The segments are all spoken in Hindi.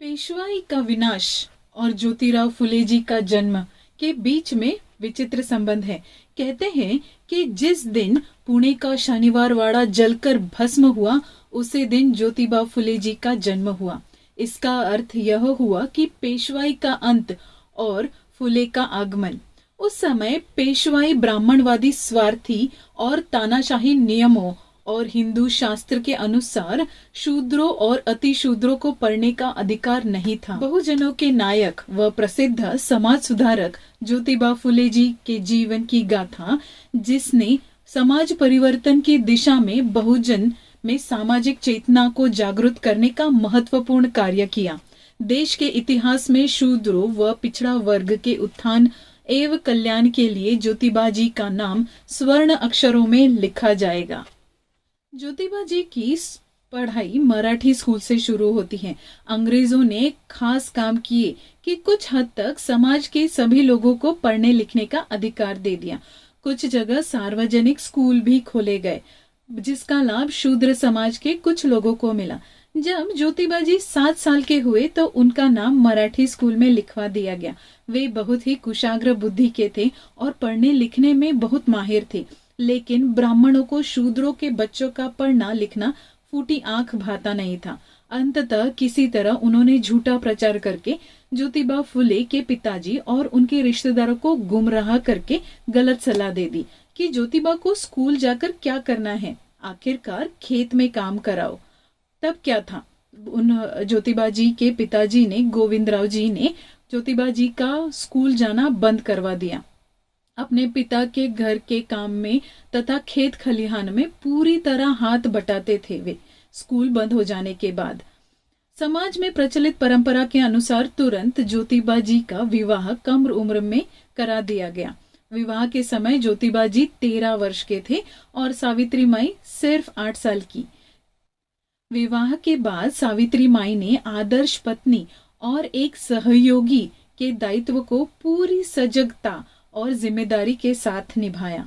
पेशवाई का विनाश और ज्योतिराव फुले जी का जन्म के बीच में विचित्र संबंध है। कहते हैं कि जिस दिन पुणे का शनिवार वाड़ा जलकर भस्म हुआ, उसी दिन ज्योतिबा फुले जी का जन्म हुआ। इसका अर्थ यह हुआ कि पेशवाई का अंत और फुले का आगमन। उस समय पेशवाई ब्राह्मणवादी, स्वार्थी और तानाशाही नियमों और हिंदू शास्त्र के अनुसार शूद्रों और अतिशूद्रों को पढ़ने का अधिकार नहीं था। बहुजनों के नायक व प्रसिद्ध समाज सुधारक ज्योतिबा फुले जी के जीवन की गाथा, जिसने समाज परिवर्तन की दिशा में बहुजन में सामाजिक चेतना को जागृत करने का महत्वपूर्ण कार्य किया। देश के इतिहास में शूद्रों व पिछड़ा वर्ग के उत्थान एवं कल्याण के लिए ज्योतिबा जी का नाम स्वर्ण अक्षरों में लिखा जाएगा। ज्योतिबा जी की पढ़ाई मराठी स्कूल से शुरू होती है। अंग्रेजों ने खास काम किए कि कुछ हद तक समाज के सभी लोगों को पढ़ने लिखने का अधिकार दे दिया। कुछ जगह सार्वजनिक स्कूल भी खोले गए, जिसका लाभ शूद्र समाज के कुछ लोगों को मिला। जब ज्योतिबा जी 7 साल के हुए तो उनका नाम मराठी स्कूल में लिखवा दिया गया। वे बहुत ही कुशाग्र बुद्धि के थे और पढ़ने लिखने में बहुत माहिर थे, लेकिन ब्राह्मणों को शूद्रों के बच्चों का पढ़ना लिखना फूटी आंख भाता नहीं था। अंततः किसी तरह उन्होंने झूठा प्रचार करके ज्योतिबा फुले के पिताजी और उनके रिश्तेदारों को गुमराह करके गलत सलाह दे दी कि ज्योतिबा को स्कूल जाकर क्या करना है, आखिरकार खेत में काम कराओ। तब क्या था, उन ज्योतिबा जी के पिताजी ने, गोविंदराव जी ने ज्योतिबा जी का स्कूल जाना बंद करवा दिया। अपने पिता के घर के काम में तथा खेत खलिहान में पूरी तरह हाथ बटाते थे वे। स्कूल बंद हो जाने के बाद समाज में प्रचलित परंपरा के अनुसार तुरंत ज्योतिबा जी का विवाह कम उम्र में करा दिया गया। विवाह के समय ज्योतिबा जी 13 वर्ष के थे और सावित्री माई सिर्फ 8 साल की। विवाह के बाद सावित्री माई ने आदर्श पत्नी और एक सहयोगी के दायित्व को पूरी सजगता और जिम्मेदारी के साथ निभाया।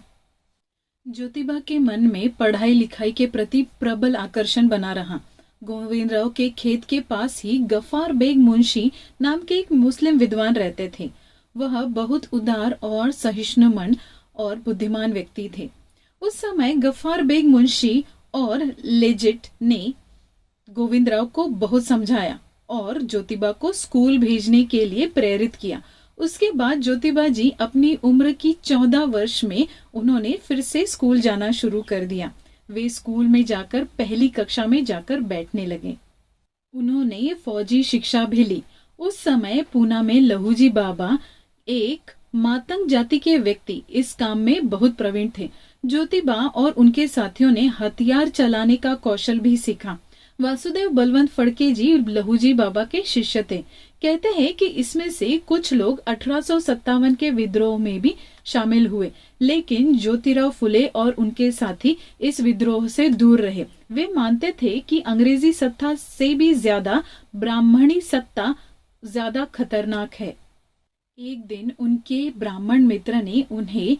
ज्योतिबा के मन में पढ़ाई लिखाई के प्रति प्रबल आकर्षण बना रहा। गोविंदराव के खेत के पास ही गफ्फार बेग मुंशी नाम के एक मुस्लिम विद्वान रहते थे। वह बहुत उदार और सहिष्णु मन और बुद्धिमान व्यक्ति थे। उस समय गफ्फार बेग मुंशी और लेजिट ने गोविंदराव को बहुत समझाया और ज्योतिबा को स्कूल भेजने के लिए प्रेरित किया। उसके बाद ज्योतिबा जी अपनी उम्र की 14 वर्ष में उन्होंने फिर से स्कूल जाना शुरू कर दिया। वे स्कूल में जाकर पहली कक्षा में जाकर बैठने लगे। उन्होंने फौजी शिक्षा भी ली। उस समय पूना में लहूजी बाबा, एक मातंग जाति के व्यक्ति, इस काम में बहुत प्रवीण थे। ज्योतिबा और उनके साथियों ने हथियार चलाने का कौशल भी सीखा। वासुदेव बलवंत फड़के जी लहूजी बाबा के शिष्य थे। कहते हैं कि इसमें से कुछ लोग 1857 के विद्रोह में भी शामिल हुए, लेकिन ज्योतिराव फुले और उनके साथी इस विद्रोह से दूर रहे। वे मानते थे कि अंग्रेजी सत्ता से भी ज्यादा ब्राह्मणी सत्ता ज्यादा खतरनाक है। एक दिन उनके ब्राह्मण मित्र ने उन्हें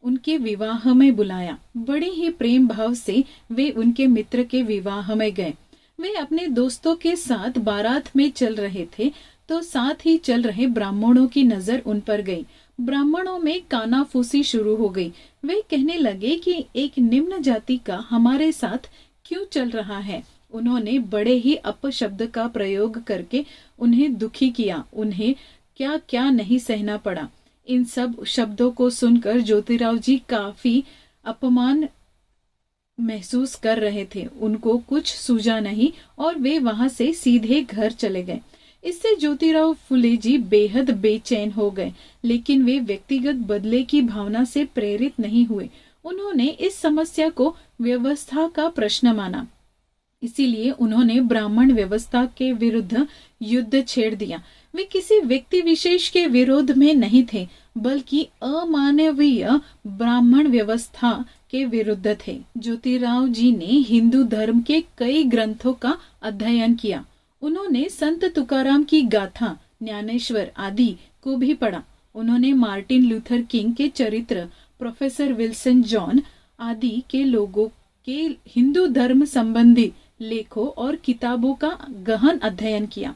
उनके विवाह में बुलाया। बड़े ही प्रेम भाव से वे उनके मित्र के विवाह में गए। वे अपने दोस्तों के साथ बारात में चल रहे थे तो साथ ही चल रहे ब्राह्मणों की नजर उन पर गई। ब्राह्मणों में कानाफूसी शुरू हो गई। वे कहने लगे कि एक निम्न जाति का हमारे साथ क्यों चल रहा है। उन्होंने बड़े ही अपशब्द का प्रयोग करके उन्हें दुखी किया। उन्हें क्या क्या नहीं सहना पड़ा। इन सब शब्दों को सुनकर ज्योतिराव जी काफी अपमान महसूस कर रहे थे। उनको कुछ सूझा नहीं और वे वहां से सीधे घर चले गए। इससे ज्योतिराव फुले जी बेहद बेचैन हो गए, लेकिन वे व्यक्तिगत बदले की भावना से प्रेरित नहीं हुए। उन्होंने इस समस्या को व्यवस्था का प्रश्न माना, इसीलिए उन्होंने ब्राह्मण व्यवस्था के विरुद्ध युद्ध छेड़ दिया। वे किसी व्यक्ति विशेष के विरोध में नहीं थे, बल्कि अमानवीय ब्राह्मण व्यवस्था के विरुद्ध थे। ज्योतिराव जी ने हिंदू धर्म के कई ग्रंथों का अध्ययन किया। उन्होंने संत तुकाराम की गाथा, ज्ञानेश्वर आदि को भी पढ़ा। उन्होंने मार्टिन लूथर किंग के चरित्र, प्रोफेसर विल्सन जॉन आदि के लोगों के हिंदू धर्म संबंधी लेखों और किताबों का गहन अध्ययन किया।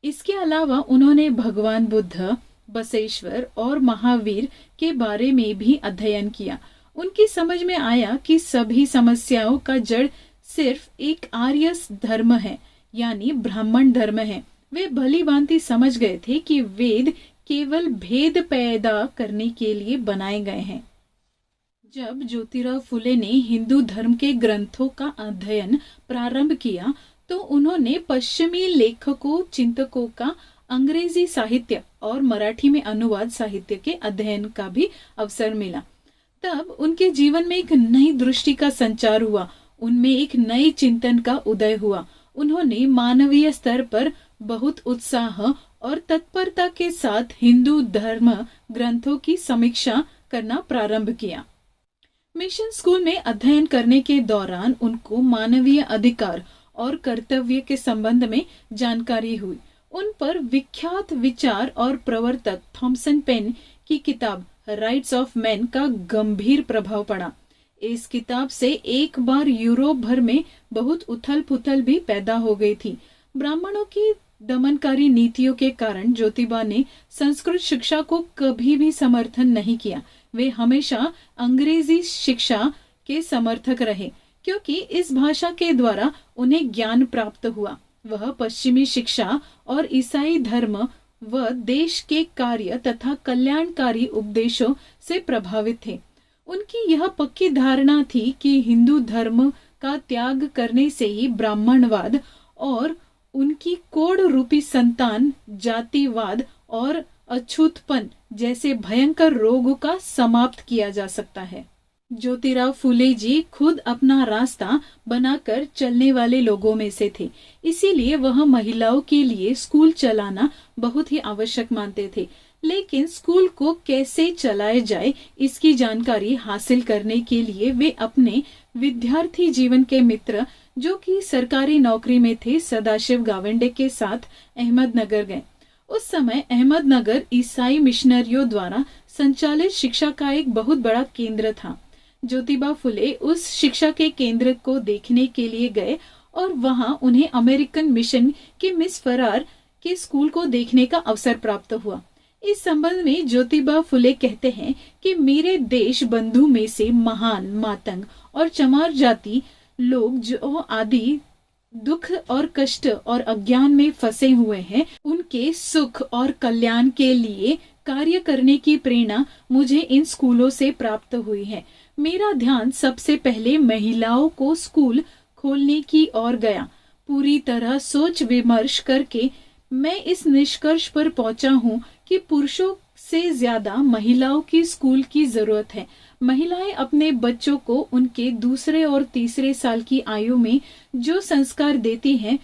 इसके अलावा उन्होंने भगवान बुद्ध, बसवेश्वर और महावीर के बारे में भी अध्ययन किया। उनकी समझ में आया कि सभी समस्याओं का जड़ सिर्फ एक आर्य धर्म है, यानी ब्राह्मण धर्म है। वे भली भांति समझ गए थे कि वेद केवल भेद पैदा करने के लिए बनाए गए हैं। जब ज्योतिराव फुले ने हिंदू धर्म के ग्रंथों का अध्ययन प्रारंभ किया तो उन्होंने पश्चिमी लेखकों, चिंतकों का अंग्रेजी साहित्य और मराठी में अनुवाद साहित्य के अध्ययन का भी अवसर मिला। तब उनके जीवन में एक नई दृष्टि का संचार हुआ, उनमें एक नई चिंतन का उदय हुआ। उन्होंने मानवीय स्तर पर बहुत उत्साह और तत्परता के साथ हिंदू धर्म ग्रंथों की समीक्षा करना प्रारंभ किया। मिशन स्कूल में अध्ययन करने के दौरान उनको मानवीय अधिकार और कर्तव्य के संबंध में जानकारी हुई। उन पर विख्यात विचार और प्रवर्तक थॉमसन पेन की किताब राइट्स ऑफ मैन का गंभीर प्रभाव पड़ा। इस किताब से एक बार यूरोप भर में बहुत उथल पुथल भी पैदा हो गई थी। ब्राह्मणों की दमनकारी नीतियों के कारण ज्योतिबा ने संस्कृत शिक्षा को कभी भी समर्थन नहीं किया। वे हमेशा अंग्रेजी शिक्षा के समर्थक रहे, क्योंकि इस भाषा के द्वारा उन्हें ज्ञान प्राप्त हुआ। वह पश्चिमी शिक्षा और ईसाई धर्म व देश के कार्य तथा कल्याणकारी उपदेशों से प्रभावित थे। उनकी यह पक्की धारणा थी कि हिंदू धर्म का त्याग करने से ही ब्राह्मणवाद और उनकी कोढ़ रूपी संतान जातिवाद और अछूतपन जैसे भयंकर रोगों का समाप्त किया जा सकता है। ज्योतिराव फुले जी खुद अपना रास्ता बनाकर चलने वाले लोगों में से थे, इसीलिए वह महिलाओं के लिए स्कूल चलाना बहुत ही आवश्यक मानते थे। लेकिन स्कूल को कैसे चलाया जाए इसकी जानकारी हासिल करने के लिए वे अपने विद्यार्थी जीवन के मित्र, जो कि सरकारी नौकरी में थे, सदाशिव गावंडे के साथ अहमदनगर गए। उस समय अहमदनगर ईसाई मिशनरियों द्वारा संचालित शिक्षा का एक बहुत बड़ा केंद्र था। ज्योतिबा फुले उस शिक्षा के केंद्र को देखने के लिए गए और वहां उन्हें अमेरिकन मिशन के मिस फरार के स्कूल को देखने का अवसर प्राप्त हुआ। इस संबंध में ज्योतिबा फुले कहते हैं कि मेरे देश बंधु में से महान, मातंग और चमार जाति लोग जो आदि दुख और कष्ट और अज्ञान में फंसे हुए हैं, उनके सुख और कल्याण के लिए कार्य करने की प्रेरणा मुझे इन स्कूलों से प्राप्त हुई है। मेरा ध्यान सबसे पहले महिलाओं को स्कूल खोलने की ओर गया। पूरी तरह सोच विमर्श करके मैं इस निष्कर्ष पर पहुंचा हूं कि पुरुषों से ज्यादा महिलाओं की स्कूल की जरूरत है। महिलाएं अपने बच्चों को उनके दूसरे और तीसरे साल की आयु में जो संस्कार देती हैं,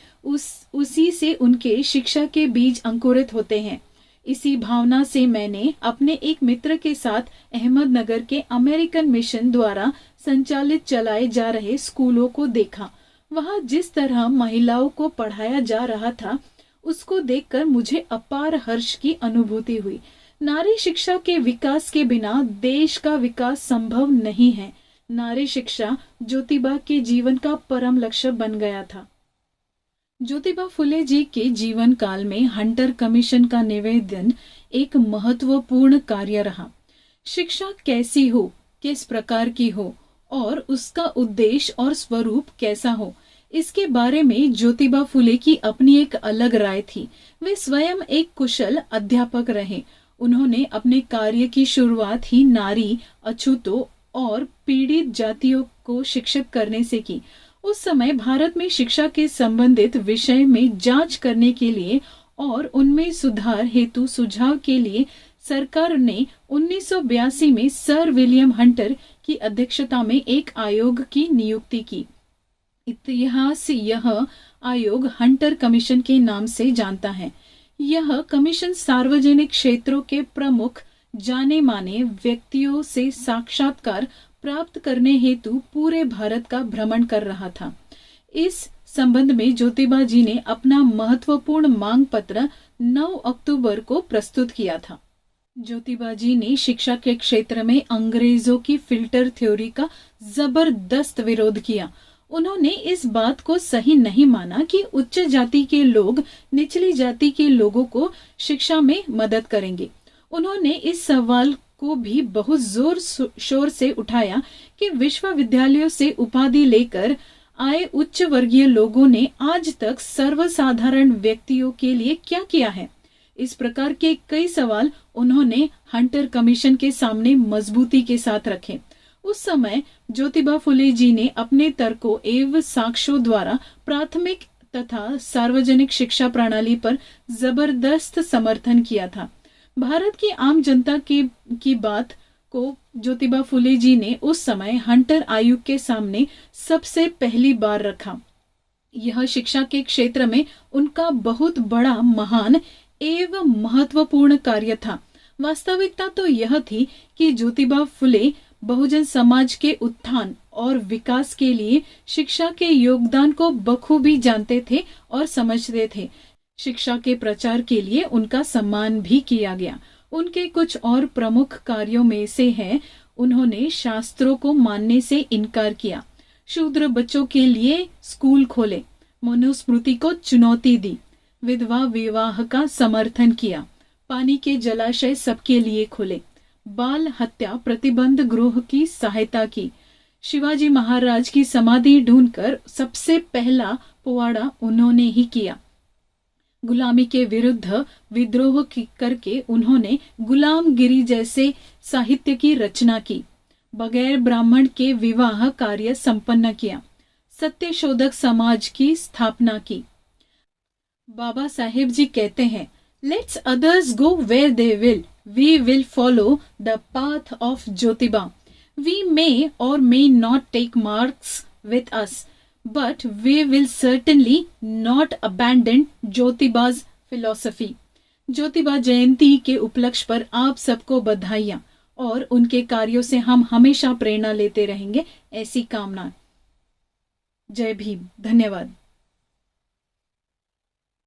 उसी से उनके शिक्षा के बीज अंकुरित होते हैं। इसी भावना से मैंने अपने एक मित्र के साथ अहमदनगर के अमेरिकन मिशन द्वारा संचालित चलाए जा रहे स्कूलों को देखा। वहां जिस तरह महिलाओं को पढ़ाया जा रहा था, उसको देखकर मुझे अपार हर्ष की अनुभूति हुई। नारी शिक्षा के विकास के बिना देश का विकास संभव नहीं है। नारी शिक्षा ज्योतिबा के जीवन का परम लक्ष्य बन गया था। ज्योतिबा फुले जी के जीवन काल में हंटर कमीशन का निवेदन एक महत्वपूर्ण कार्य रहा। शिक्षा कैसी हो, किस प्रकार की हो और उसका उद्देश्य और स्वरूप कैसा हो, इसके बारे में ज्योतिबा फुले की अपनी एक अलग राय थी। वे स्वयं एक कुशल अध्यापक रहे। उन्होंने अपने कार्य की शुरुआत ही नारी, अछूतों और पीड़ित जातियों को शिक्षित करने से की। उस समय भारत में शिक्षा के संबंधित विषय में जांच करने के लिए और उनमें सुधार हेतु सुझाव के लिए सरकार ने 1982 में सर विलियम हंटर की अध्यक्षता में एक आयोग की नियुक्ति की। इतिहास यह आयोग हंटर कमीशन के नाम से जानता है। यह कमीशन सार्वजनिक क्षेत्रों के प्रमुख जाने माने व्यक्तियों से साक्षात्कार प्राप्त करने हेतु पूरे भारत का भ्रमण कर रहा था। इस संबंध में ज्योतिबा जी ने अपना महत्वपूर्ण मांग पत्र 9 अक्टूबर को प्रस्तुत किया था। ज्योतिबा जी ने शिक्षा के क्षेत्र में अंग्रेजों की फिल्टर थ्योरी का जबरदस्त विरोध किया। उन्होंने इस बात को सही नहीं माना कि उच्च जाति के लोग निचली जाति के लोगों को शिक्षा में मदद करेंगे। उन्होंने इस सवाल को भी बहुत जोर शोर से उठाया कि विश्वविद्यालयों से उपाधि लेकर आए उच्च वर्गीय लोगों ने आज तक सर्वसाधारण व्यक्तियों के लिए क्या किया है। इस प्रकार के कई सवाल उन्होंने हंटर कमीशन के सामने मजबूती के साथ रखे। उस समय ज्योतिबा फुले जी ने अपने तर्कों एवं साक्ष्यों द्वारा प्राथमिक तथा सार्वजनिक शिक्षा प्रणाली पर जबरदस्त समर्थन किया था। भारत की आम जनता की बात को ज्योतिबा फुले जी ने उस समय हंटर आयोग के सामने सबसे पहली बार रखा। यह शिक्षा के क्षेत्र में उनका बहुत बड़ा, महान एवं महत्वपूर्ण कार्य था। वास्तविकता तो यह थी कि ज्योतिबा फुले बहुजन समाज के उत्थान और विकास के लिए शिक्षा के योगदान को बखूबी जानते थे और समझते थे। शिक्षा के प्रचार के लिए उनका सम्मान भी किया गया। उनके कुछ और प्रमुख कार्यों में से है, उन्होंने शास्त्रों को मानने से इनकार किया, शूद्र बच्चों के लिए स्कूल खोले, मनुस्मृति को चुनौती दी, विधवा विवाह का समर्थन किया, पानी के जलाशय सबके लिए खोले, बाल हत्या प्रतिबंध गृह की सहायता की, शिवाजी महाराज की समाधि ढूंढकर सबसे पहला पोवाड़ा उन्होंने ही किया, गुलामी के विरुद्ध विद्रोह करके उन्होंने गुलामगिरी जैसे साहित्य की रचना की, बगैर ब्राह्मण के विवाह कार्य संपन्न किया, सत्य शोधक समाज की स्थापना की। बाबा साहेब जी कहते हैं, let's others go where they will, we will follow the path of Jyotiba. We may or may not take Marx with us, but we will certainly not abandon ज्योतिबा's philosophy। ज्योतिबा जयंती के उपलक्ष्य पर आप सबको बधाइयां और उनके कार्यों से हम हमेशा प्रेरणा लेते रहेंगे, ऐसी कामना। जय भीम। धन्यवाद।